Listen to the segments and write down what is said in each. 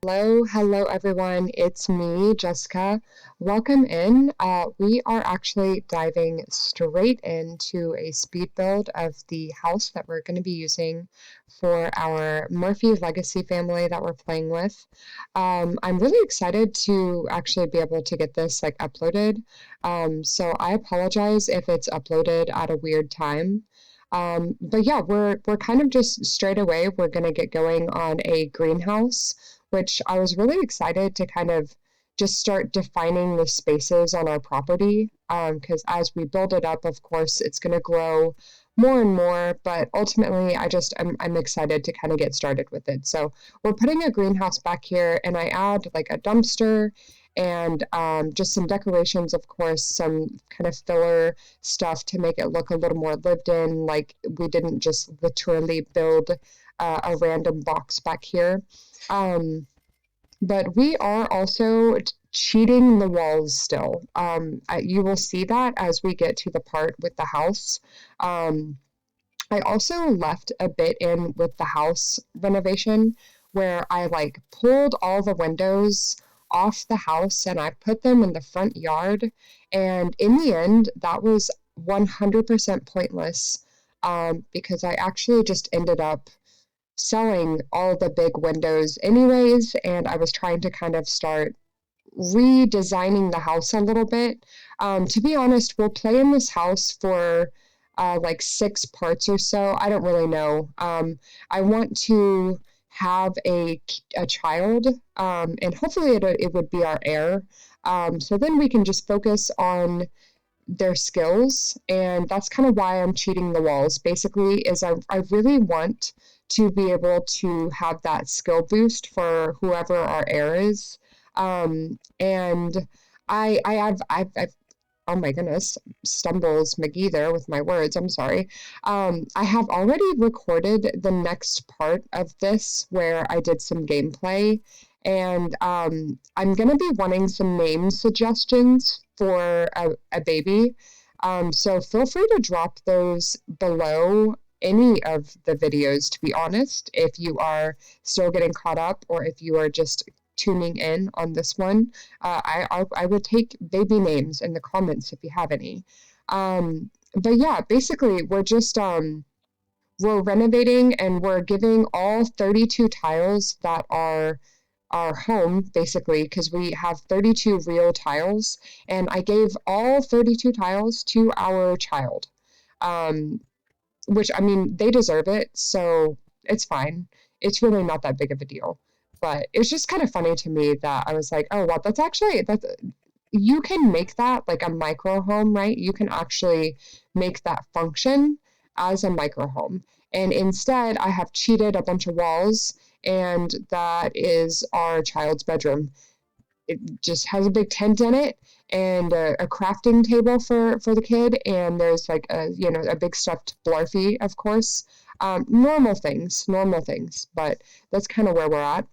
Hello everyone. It's me, Jessica. Welcome in. We are actually diving straight into a speed build of the house that we're going to be using for our Murphy Legacy family that we're playing with. I'm really excited to actually be able to get this uploaded. So I apologize if it's uploaded at a weird time. But yeah, we're kind of just straight away, we're going to get going on a greenhouse, which I was really excited to kind of just start defining the spaces on our property. Because as we build it up, of course, it's going to grow more and more. But ultimately, I'm excited to kind of get started with it. So we're putting a greenhouse back here, and I add like a dumpster and just some decorations, of course, some kind of filler stuff to make it look a little more lived in. Like we didn't just literally build a random box back here. But we are also cheating the walls still. You will see that as we get to the part with the house. I also left a bit in with the house renovation where I pulled all the windows off the house and I put them in the front yard. And in the end, that was 100% pointless because I actually just ended up selling all the big windows anyways, and I was trying to kind of start redesigning the house a little bit. To be honest, we'll play in this house for like 6 parts or so. I don't really know. I want to have a child, and hopefully it would be our heir. So then we can just focus on their skills, and that's kind of why I'm cheating the walls. Basically, is I really want to be able to have that skill boost for whoever our heir is. And I've oh my goodness, stumbles McGee there with my words. I'm sorry. I have already recorded the next part of this where I did some gameplay, and I'm going to be wanting some name suggestions for a baby. So feel free to drop those below any of the videos, to be honest, if you are still getting caught up or if you are just tuning in on this one. I would take baby names in the comments if you have any. But yeah, basically we're renovating and we're giving all 32 tiles that are our home, basically, because we have 32 real tiles, and I gave all 32 tiles to our child. Um, which, I mean, they deserve it, so it's fine. It's really not that big of a deal. But it's just kind of funny to me that I was like, oh, well, that's you can make that like a micro home, right? You can actually make that function as a micro home. And instead, I have cheated a bunch of walls, and that is our child's bedroom. It just has a big tent in it and a crafting table for the kid, and there's like a big stuffed blarfy, of course. Normal things, but that's kind of where we're at.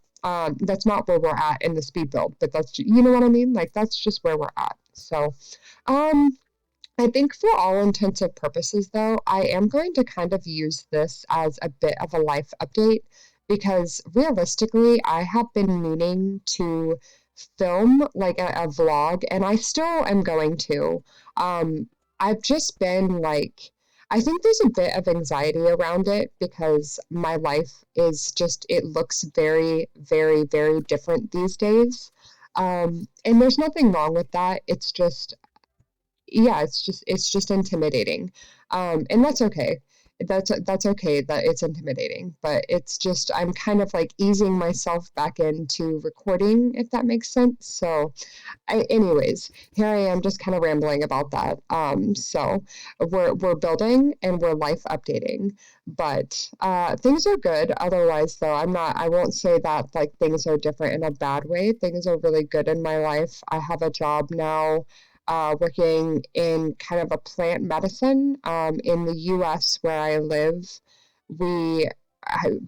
That's not where we're at in the speed build, but that's, you know what I mean? Like, that's just where we're at. So I think for all intents and purposes, though, I am going to kind of use this as a bit of a life update because realistically, I have been meaning to film like a vlog, and I still am going to. I've just been I think there's a bit of anxiety around it because my life is just, it looks very, very, very different these days. And there's nothing wrong with that. It's just, yeah, it's just intimidating. And that's okay. That's okay that it's intimidating, but it's just, I'm kind of like easing myself back into recording, if that makes sense. So anyways, here I am just kind of rambling about that. So we're building and we're life updating, but things are good. Otherwise, though, I won't say that like things are different in a bad way. Things are really good in my life. I have a job now, working in kind of a plant medicine. In the US where I live, we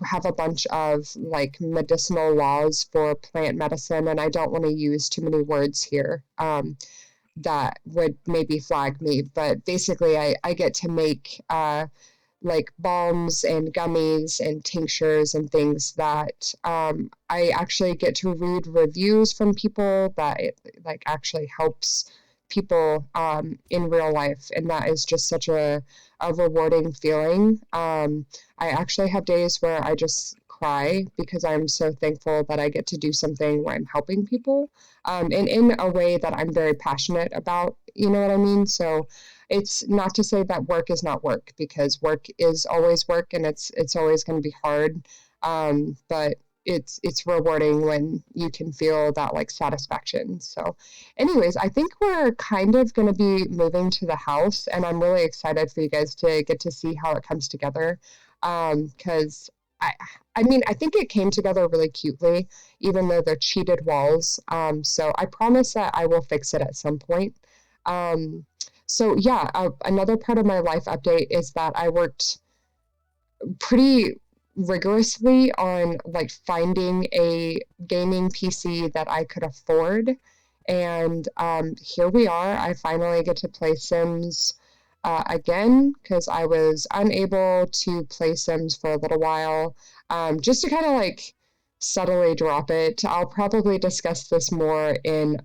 have a bunch of like medicinal laws for plant medicine, and I don't want to use too many words here that would maybe flag me, but basically I get to make like balms and gummies and tinctures and things that I actually get to read reviews from people that it like actually helps people in real life, and that is just such a rewarding feeling. I actually have days where I just cry because I'm so thankful that I get to do something where I'm helping people, and in a way that I'm very passionate about, you know what I mean? So it's not to say that work is not work, because work is always work, and it's always going to be hard. But it's rewarding when you can feel that like satisfaction. So anyways, I think we're kind of going to be moving to the house, and I'm really excited for you guys to get to see how it comes together. Because I, I mean, I think it came together really cutely, even though they're cheated walls. So I promise that I will fix it at some point. Um, so yeah, another part of my life update is that I worked pretty rigorously on like finding a gaming PC that I could afford. And here we are. I finally get to play Sims again, because I was unable to play Sims for a little while, just to kind of like subtly drop it. I'll probably discuss this more in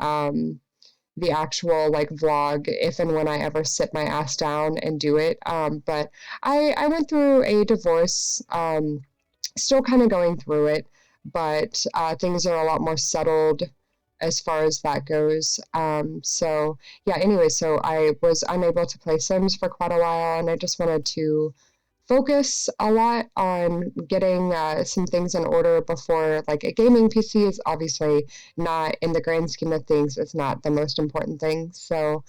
the actual like vlog if and when I ever sit my ass down and do it. But I went through a divorce, still kind of going through it, but things are a lot more settled as far as that goes. So yeah, anyway, so I was unable to play Sims for quite a while, and I just wanted to focus a lot on getting some things in order before, like, a gaming PC is obviously not, in the grand scheme of things, it's not the most important thing. So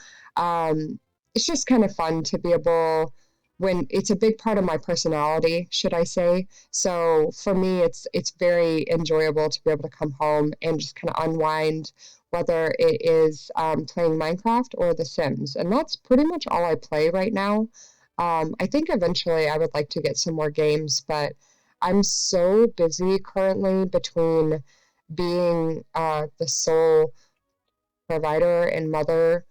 it's just kind of fun to be able, when it's a big part of my personality, should I say. So for me, it's very enjoyable to be able to come home and just kind of unwind, whether it is playing Minecraft or The Sims. And that's pretty much all I play right now. I think eventually I would like to get some more games, but I'm so busy currently between being the sole provider and mother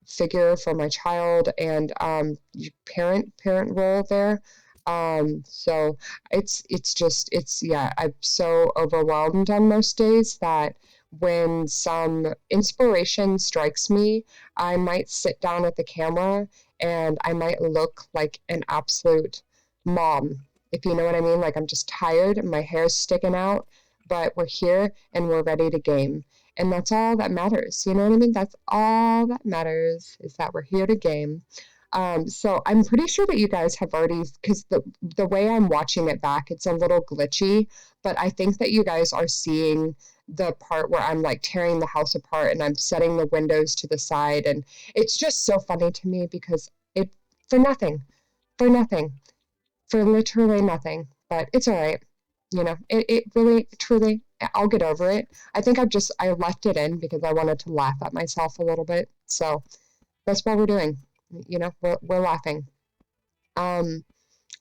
figure for my child, and parent role there. So it's yeah, I'm so overwhelmed on most days that when some inspiration strikes me, I might sit down at the camera and I might look like an absolute mom, if you know what I mean. Like, I'm just tired and my hair's sticking out, but we're here and we're ready to game. And that's all that matters. You know what I mean? That's all that matters, is that we're here to game. So I'm pretty sure that you guys have already, because the way I'm watching it back, it's a little glitchy, but I think that you guys are seeing the part where I'm like tearing the house apart and I'm setting the windows to the side. And it's just so funny to me because it, for nothing, for nothing, for literally nothing, but it's all right. You know, it really, truly, I'll get over it. I think I left it in because I wanted to laugh at myself a little bit. So that's what we're doing. You know, we're laughing. Um,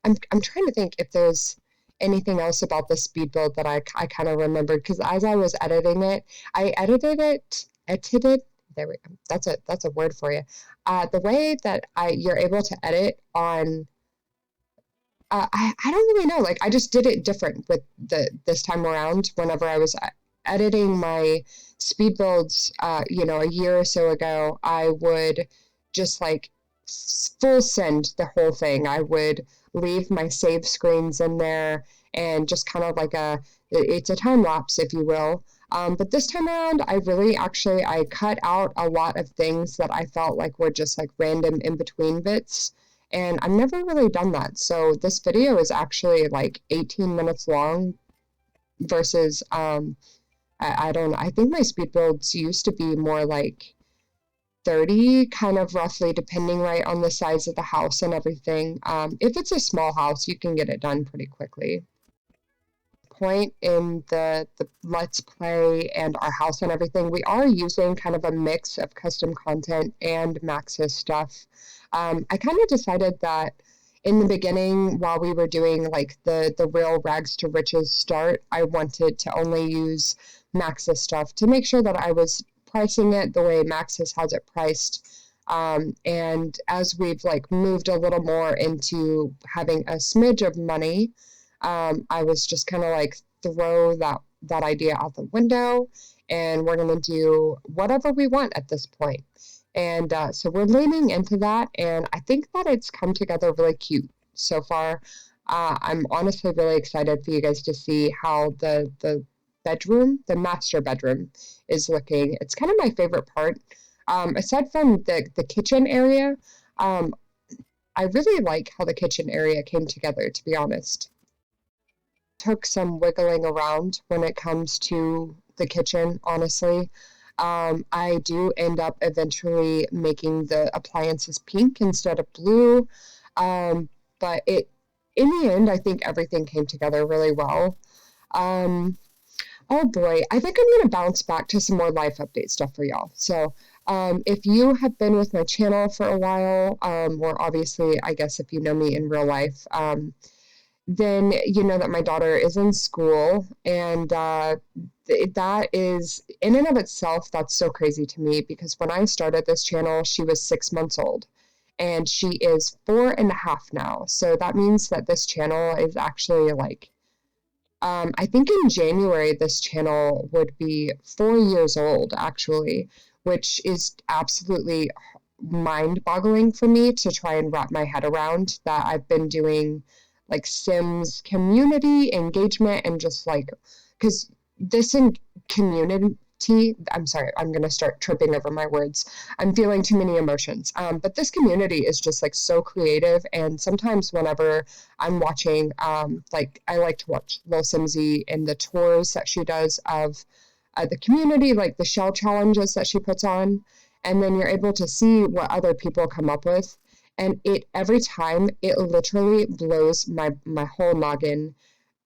I'm trying to think if there's anything else about the speed build that I kind of remembered, because as I was editing it, edited, there we go. That's a word for you. The way that you're able to edit on, I don't really know. Like, I just did it different with this time around. Whenever I was editing my speed builds, you know, a year or so ago, I would just like full send the whole thing. I would leave my save screens in there and just kind of like it's a time lapse, if you will. But this time around, I cut out a lot of things that I felt like were just like random in between bits. And I've never really done that. So this video is actually like 18 minutes long versus, I don't know, I think my speed builds used to be more like 30, kind of roughly, depending right on the size of the house and everything. If it's a small house, you can get it done pretty quickly. Point in the Let's Play and our house and everything, we are using kind of a mix of custom content and Max's stuff. I kind of decided that in the beginning, while we were doing like the real rags to riches start, I wanted to only use Max's stuff to make sure that I was pricing it the way Max's has it priced, And as we've like moved a little more into having a smidge of money, I was just kind of like throw that idea out the window, and we're gonna do whatever we want at this point. And so we're leaning into that, and I think that it's come together really cute so far. I'm honestly really excited for you guys to see how the bedroom, the master bedroom, is looking. It's kind of my favorite part. Aside from the kitchen area, um, I really like how the kitchen area came together, to be honest. Took some wiggling around when it comes to the kitchen, honestly. I do end up eventually making the appliances pink instead of blue. Um, but in the end, I think everything came together really well. Um, oh boy, I think I'm going to bounce back to some more life update stuff for y'all. So, if you have been with my channel for a while, or obviously, I guess if you know me in real life, then you know that my daughter is in school, and that is in and of itself, that's so crazy to me because when I started this channel, she was 6 months old, and she is 4.5 now. So that means that this channel is actually like, I think in January this channel would be 4 years old, actually, which is absolutely mind-boggling for me to try and wrap my head around, that I've been doing like Sims community engagement and just like, because this in community, I'm sorry, I'm going to start tripping over my words. I'm feeling too many emotions. But this community is just like so creative. And sometimes whenever I'm watching, like I like to watch Lil Simsy and the tours that she does of the community, like the shell challenges that she puts on, and then you're able to see what other people come up with. And it every time it literally blows my whole noggin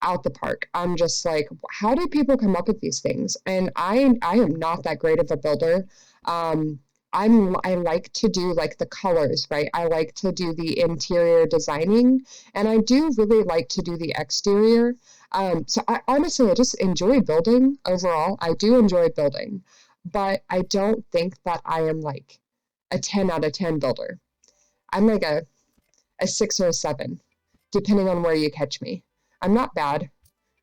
out the park. I'm just like, how do people come up with these things? And I am not that great of a builder. Um, I like to do like the colors, right? I like to do the interior designing, and I do really like to do the exterior. So I honestly I just enjoy building overall. I do enjoy building, but I don't think that I am like a 10 out of 10 builder. I'm like a 6 or a 7, depending on where you catch me. I'm not bad.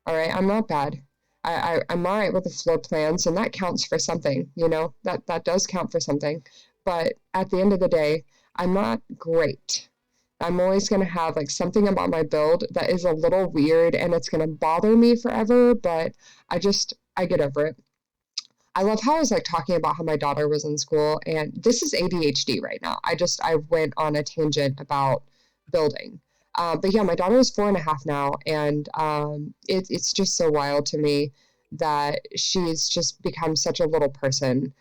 All right, I'm not bad. I'm all right with the floor plans, and that counts for something, you know, that does count for something. But at the end of the day, I'm not great. I'm always going to have like something about my build that is a little weird and it's going to bother me forever, but I get over it. I love how I was like talking about how my daughter was in school, and this is ADHD right now. I went on a tangent about building. But yeah, my daughter is 4.5 now, and it's just so wild to me that she's just become such a little person.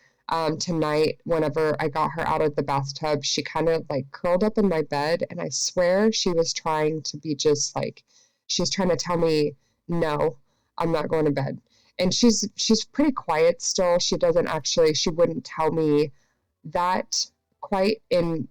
Tonight, whenever I got her out of the bathtub, she kind of like curled up in my bed, and I swear she was trying to be just like, she's trying to tell me, no, I'm not going to bed. And she's pretty quiet still. She wouldn't tell me that quite in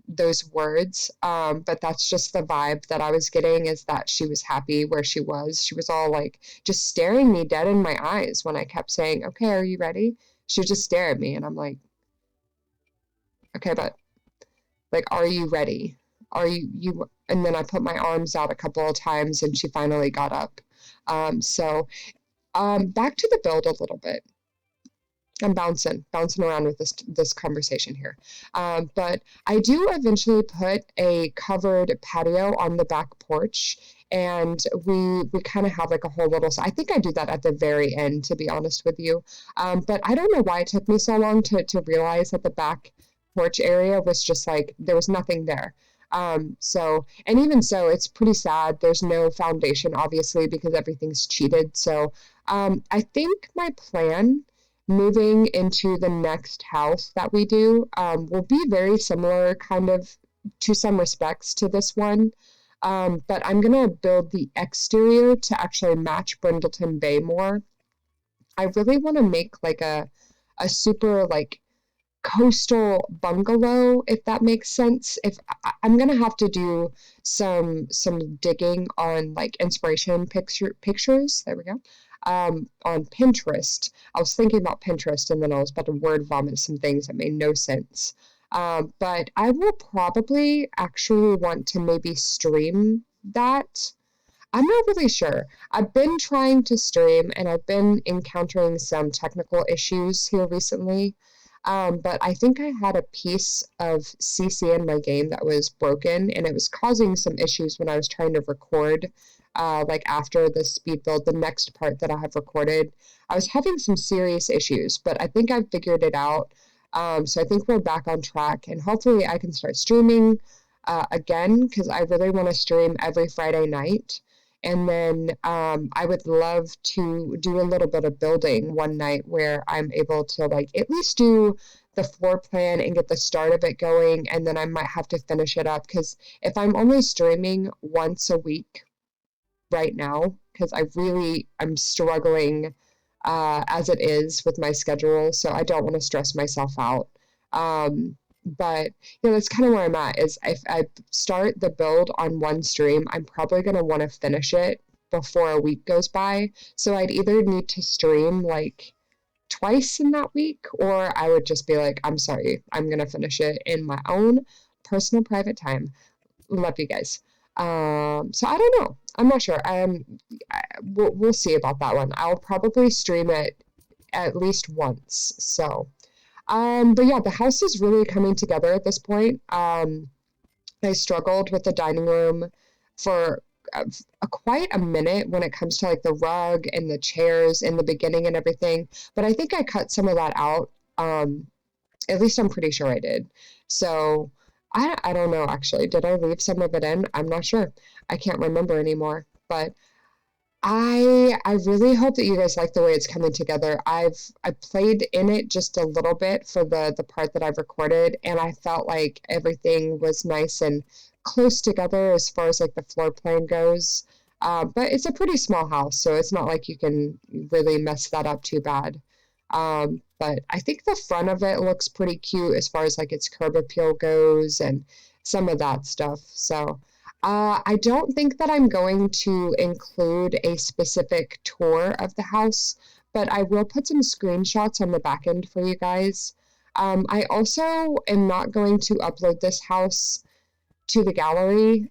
those words. But that's just the vibe that I was getting, is that she was happy where she was. She was all like just staring me dead in my eyes when I kept saying, okay, are you ready? She would just stare at me, and I'm like, okay, but like, are you ready? Are you? And then I put my arms out a couple of times, and she finally got up. So back to the build a little bit. I'm bouncing around with this conversation here. But I do eventually put a covered patio on the back porch, and we kind of have like a whole little. I think I do that at the very end, to be honest with you. But I don't know why it took me so long to realize that the back porch area was just like there was nothing there. So, and even so, it's pretty sad. There's no foundation, obviously, because everything's cheated. So, I think my plan moving into the next house that we do will be very similar, kind of to some respects, to this one. But I'm going to build the exterior to actually match Brindleton Bay more. I really want to make like a super like coastal bungalow, if that makes sense. If I'm gonna have to do some digging on like inspiration pictures. There we go. On Pinterest. I was thinking about Pinterest, and then I was about to word vomit some things that made no sense. But I will probably actually want to maybe stream that. I'm not really sure. I've been trying to stream and I've been encountering some technical issues here recently. But I think I had a piece of CC in my game that was broken and it was causing some issues when I was trying to record. Like after the speed build, the next part that I have recorded, I was having some serious issues, but I think I've figured it out. So I think we're back on track and hopefully I can start streaming again because I really want to stream every Friday night. And then I would love to do a little bit of building one night where I'm able to like at least do the floor plan and get the start of it going. And then I might have to finish it up because if I'm only streaming once a week right now, because I'm struggling as it is with my schedule. So I don't want to stress myself out. But that's kind of where I'm at is if I start the build on one stream, I'm probably going to want to finish it before a week goes by. So I'd either need to stream like twice in that week, or I would just be like, I'm sorry, I'm going to finish it in my own personal private time. Love you guys. So I don't know. I'm not sure. We'll see about that one. I'll probably stream it at least once. So, but yeah, the house is really coming together at this point. I struggled with the dining room for quite a minute when it comes to like the rug and the chairs in the beginning and everything. But I think I cut some of that out. At least I'm pretty sure I did. So I don't know actually. Did I leave some of it in? I'm not sure. I can't remember anymore. But I really hope that you guys like the way it's coming together. I played in it just a little bit for the part that I've recorded, and I felt like everything was nice and close together as far as like the floor plan goes. But it's a pretty small house, so it's not like you can really mess that up too bad. But I think the front of it looks pretty cute as far as like its curb appeal goes and some of that stuff. So. I don't think that I'm going to include a specific tour of the house, but I will put some screenshots on the back end for you guys. I also am not going to upload this house to the gallery,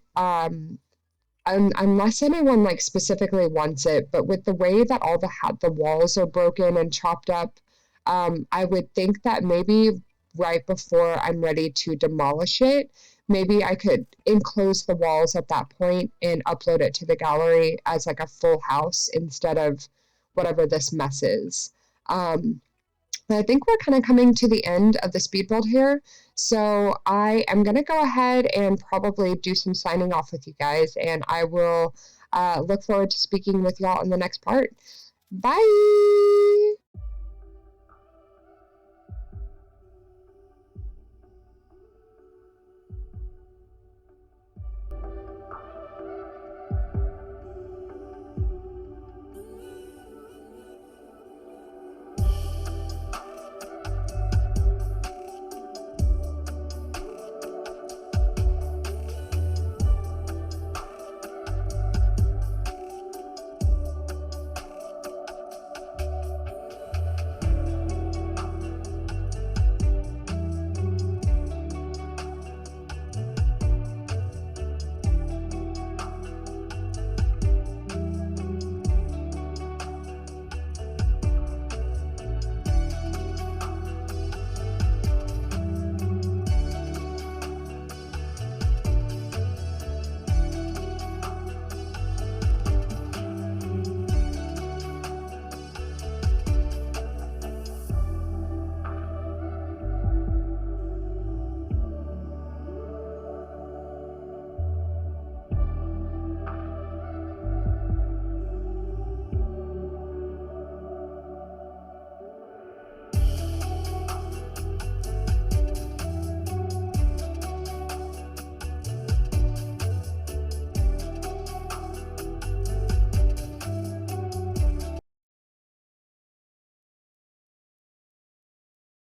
unless anyone like specifically wants it. But with the way that all the walls are broken and chopped up, I would think that maybe right before I'm ready to demolish it, maybe I could enclose the walls at that point and upload it to the gallery as like a full house instead of whatever this mess is. But I think we're kind of coming to the end of the speed build here. So I am going to go ahead and probably do some signing off with you guys, and I will look forward to speaking with y'all in the next part. Bye!